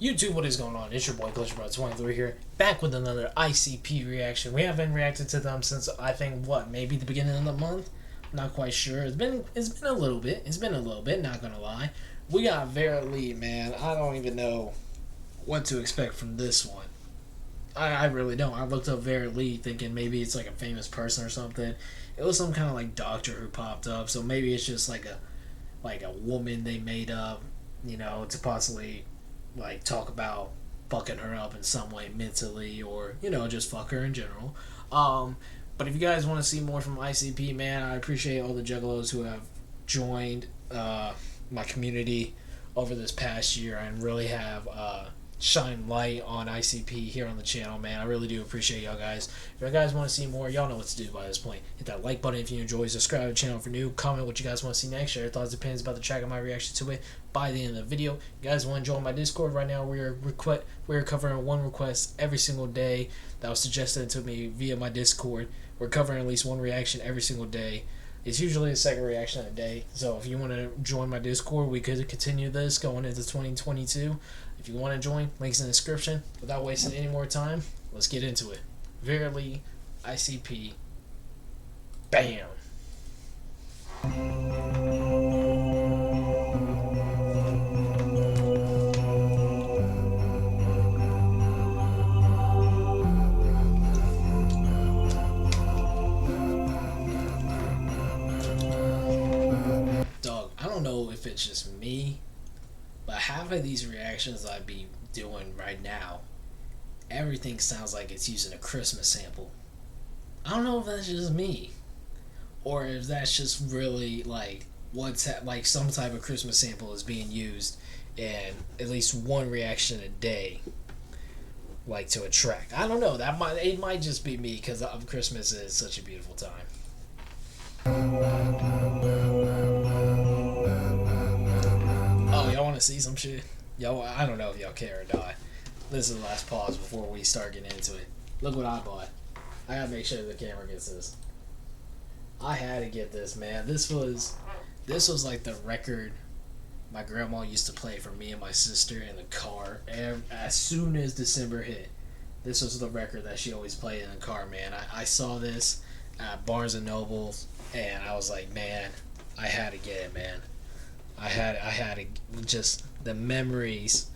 YouTube, what is going on? It's your boy GlitcherBro23 here, back with another ICP reaction. We haven't reacted to them since I think maybe the beginning of the month. Not quite sure. It's been a little bit. It's been a little bit. Not gonna lie. We got Vera, man. I don't even know what to expect from this one. I really don't. I looked up Vera thinking maybe it's like a famous person or something. It was some kind of like doctor who popped up. So maybe it's just like a woman they made up, to possibly like talk about fucking her up in some way mentally, or just fuck her in general. But if you guys want to see more from ICP, man, I appreciate all the juggalos who have joined my community over this past year and really have shine light on ICP here on the channel, man. I really do appreciate y'all guys. If you guys want to see more, y'all know what to do by this point. Hit that like button if you enjoy, subscribe to the channel for new, comment what you guys want to see next, share your thoughts and opinions about the track and my reaction to it by the end of the video. You guys want to join my Discord right now? We're covering one request every single day that was suggested to me via my Discord. We're covering at least one reaction every single day. It's usually a second reaction a day. So if you want to join my Discord, we could continue this going into 2022. If you want to join, links in the description. Without wasting any more time, let's get into it. Verily, ICP. Bam. Dog, I don't know if it's just me, but half of these reactions I be doing right now, everything sounds like it's using a Christmas sample. I don't know if that's just me, or if that's just really like like some type of Christmas sample is being used in at least one reaction a day, like to a track. I don't know. It might just be me because Christmas is such a beautiful time. Oh, y'all want to see some shit? Y'all, I don't know if y'all care or not. This is the last pause before we start getting into it. Look what I bought. I gotta make sure the camera gets this. I had to get this, man. This was like the record my grandma used to play for me and my sister in the car. And as soon as December hit, this was the record that she always played in the car, man. I saw this at Barnes and Noble, and I was like, man, I had to get it, man. I had to, just the memories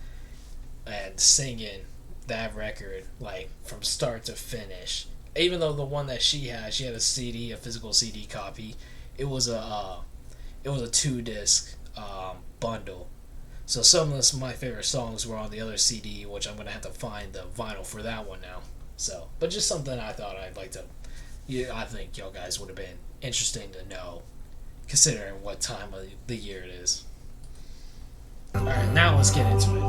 and singing that record like from start to finish. Even though the one that she had a CD, a physical CD copy. It was a 2-disc bundle. So some of my favorite songs were on the other CD, which I'm gonna have to find the vinyl for that one now. So, but just something I thought I'd like to. I think y'all guys would have been interesting to know, considering what time of the year it is. Alright, now let's get into it.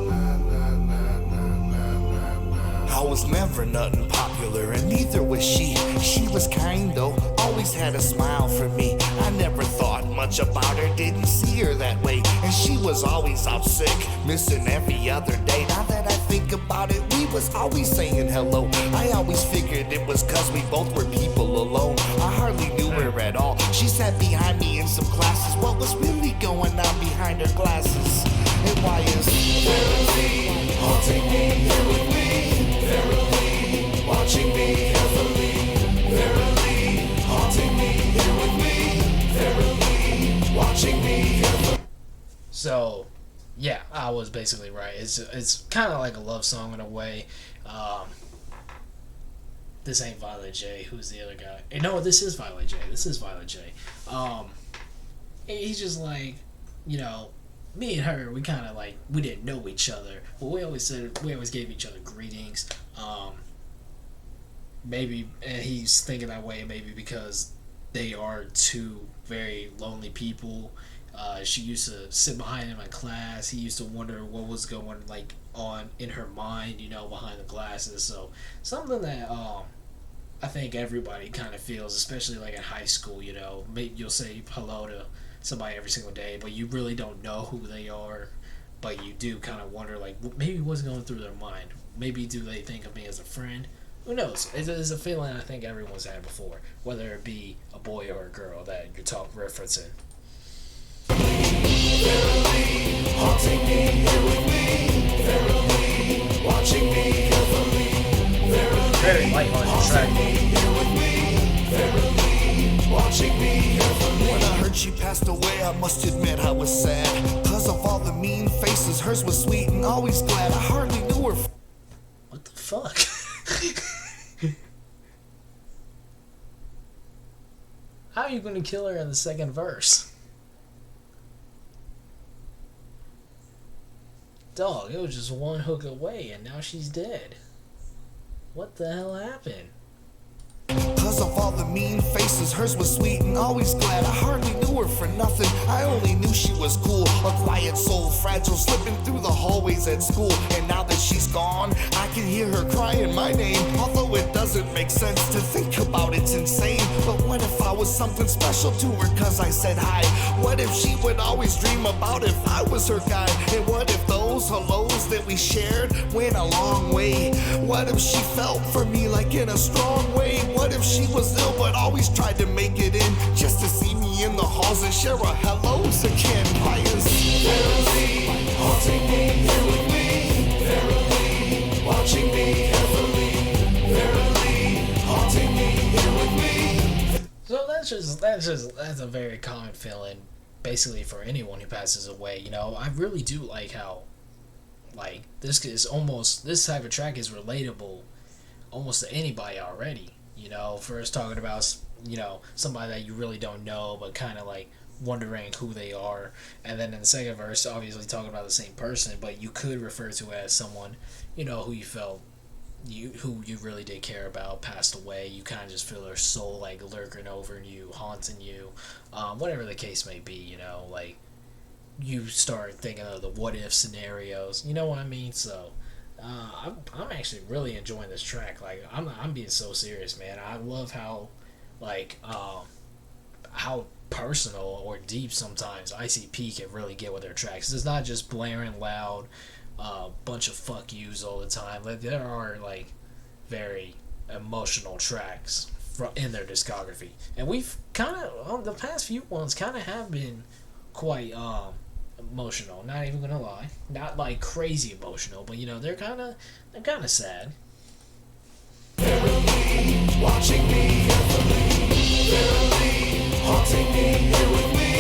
I was never nothing popular, and neither was she. She was kind though, always had a smile for me. I never thought much about her, didn't see her that way. And she was always out sick, missing every other day. Now that I think about it, we was always saying hello. I always figured it was cause we both were people alone. I hardly knew her at all. She sat behind me in some classes. What was really going on behind her glasses? And why is Verily haunting me here with me? Verily watching me carefully. Verily haunting me here with me. Verily watching me carefully. So, yeah, I was basically right. It's kind of like a love song in a way. This ain't Violet J. Who's the other guy? No, this is Violet J. This is Violet J. He's just like, me and her, we kind of like, we didn't know each other, but we always gave each other greetings. Maybe, and he's thinking that way maybe because they are two very lonely people. She used to sit behind him in class. He used to wonder what was going on in her mind, behind the glasses. So something that I think everybody kind of feels, especially like in high school. Maybe you'll say hello to somebody every single day, but you really don't know who they are. But you do kind of wonder, like, maybe what's going through their mind. Maybe do they think of me as a friend? Who knows? It is a feeling I think everyone's had before, whether it be a boy or a girl that you're referencing. Verily haunting me here with me. Verily lighthearted track. When I heard she passed away, I must admit I was sad. Cause of all the mean faces, hers was sweet and always glad. I hardly knew her. What the fuck? How are you gonna kill her in the second verse? Dog, it was just one hook away and now she's dead. What the hell happened? Cause of all the mean faces, hers was sweet and always glad. I hardly knew her for nothing, I only knew she was cool. A quiet soul, fragile, slipping through the hallways at school. And now that she's gone, I can hear her crying my name. Although it doesn't make sense to think about, it's insane. But what if I was something special to her cause I said hi? What if she would always dream about if I was her guy? And what if those hellos that we shared went a long way? What if she felt for me like in a strong way? What if she was ill but always tried to make it in just to see me in the halls and share a hellos again? Why is verily haunting me here with me? Verily watching me carefully. Verily haunting me here with me. So that's a very common feeling, basically for anyone who passes away. You know, I really do like how, like, this type of track is relatable almost to anybody already. You know, first talking about, you know, somebody that you really don't know, but kind of like wondering who they are. And then in the second verse, obviously talking about the same person, but you could refer to as someone, you know, who you really did care about passed away. You kind of just feel their soul like lurking over you, haunting you, whatever the case may be. You know, like you start thinking of the what if scenarios. You know what I mean? So. I'm actually really enjoying this track. Like, I'm being so serious, man. I love how, like, how personal or deep sometimes ICP can really get with their tracks. It's not just blaring loud, bunch of fuck yous all the time. Like, there are, like, very emotional tracks in their discography, and we've kind of the past few ones kind of have been quite emotional, not even gonna lie. Not like crazy emotional, but you know, they're kinda sad. Verily watching me carefully. Verily haunting me here with me.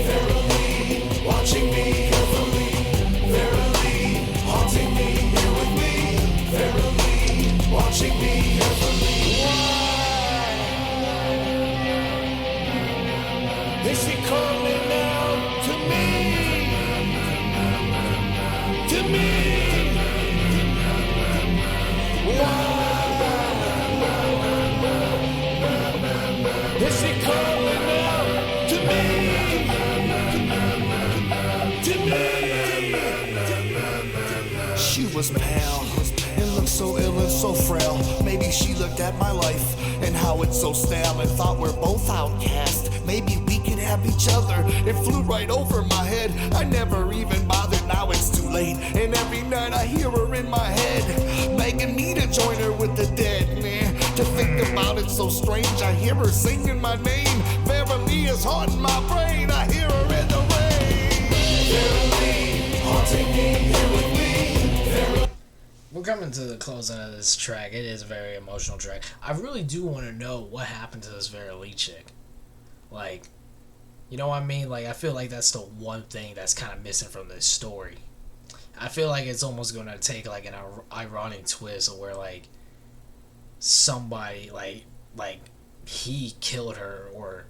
Verily watching me carefully. Verily haunting me here with me. Verily watching me carefully. Why is she calling out to me? To me. Is she calling out to me? To me. She was pale and looked so ill and so frail. Maybe she looked at my life and how it's so stale and thought we're both outcast. Maybe we could have each other. It flew right over my head. I never even bothered. Now it's too late. And every night I hear her in my head, begging me to join her with the dead. Man, to think about it so strange. I hear her singing my name. Verily is haunting my brain. I hear her in the rain. Verily haunting me here with me. Verily. We're coming to the closing of this track. It is a very emotional track. I really do want to know what happened to this Vera Lee chick. Like, you know what I mean? Like, I feel like that's the one thing that's kind of missing from this story. I feel like it's almost going to take, like, an ironic twist where, like, somebody, like, he killed her or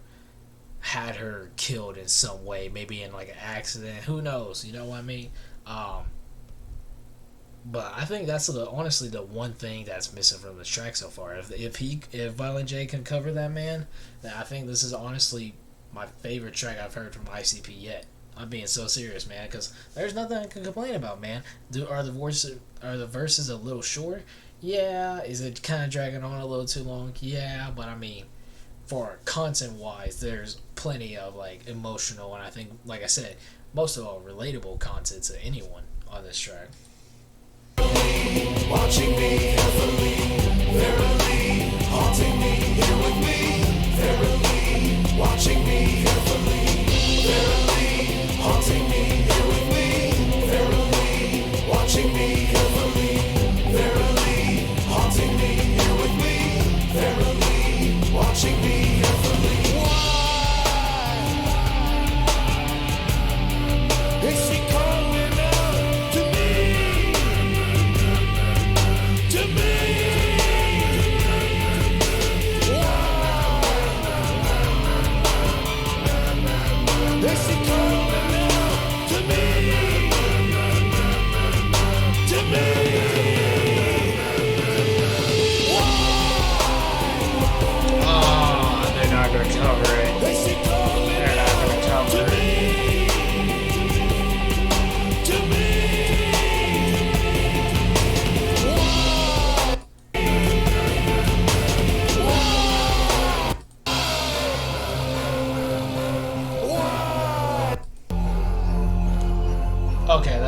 had her killed in some way. Maybe in, like, an accident. Who knows? You know what I mean? But I think that's honestly the one thing that's missing from this track so far. If Violent J can cover that, man, then I think this is honestly my favorite track I've heard from ICP yet. I'm being so serious, man, because there's nothing I can complain about, man. Are the verses a little short? Yeah. Is it kind of dragging on a little too long? Yeah. But I mean, for content wise, there's plenty of like emotional and I think, like I said, most of all relatable content to anyone on this track. Watching me carefully, verily haunting me here with me. Verily watching me carefully, verily haunting me here with me. Verily watching me carefully, verily haunting me here with me.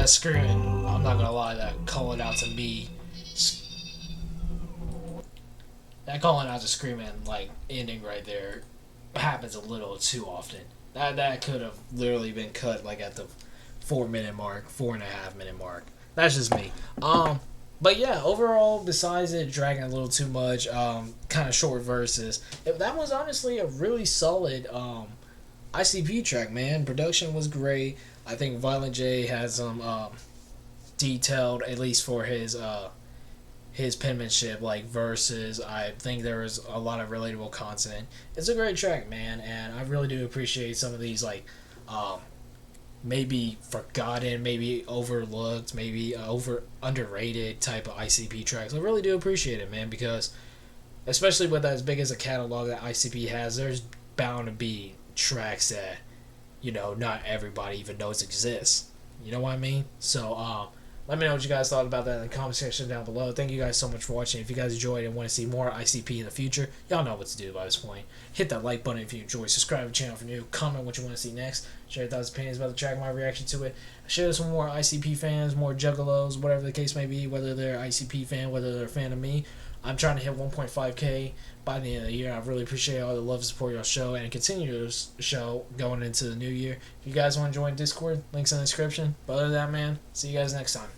that screaming, I'm not gonna lie, that calling out to me, that calling out to screaming, like, ending right there, happens a little too often. That could have literally been cut, like, at the 4-minute mark, 4.5-minute mark. That's just me. But yeah, overall, besides it dragging a little too much, kind of short verses, that was honestly a really solid ICP track, man. Production was great. I think Violent J has some detailed, at least for his penmanship, like verses. I think there was a lot of relatable content. It's a great track, man, and I really do appreciate some of these like maybe forgotten, maybe overlooked, maybe underrated type of ICP tracks. I really do appreciate it, man, because especially with as big as a catalog that ICP has, there's bound to be tracks that, you know, not everybody even knows exist. You know what I mean? So let me know what you guys thought about that in the comment section down below. Thank you guys so much for watching. If you guys enjoyed and want to see more ICP in the future, y'all know what to do by this point. Hit that like button if you enjoy. Subscribe to the channel for new. Comment what you want to see next. Share your thoughts and opinions about the track, my reaction to it. Share this with more ICP fans, more juggalos, whatever the case may be, whether they're ICP fan, whether they're a fan of me. I'm trying to hit 1.5K by the end of the year. I really appreciate all the love and support y'all show and continue to show going into the new year. If you guys want to join Discord, links in the description. But other than that, man, see you guys next time.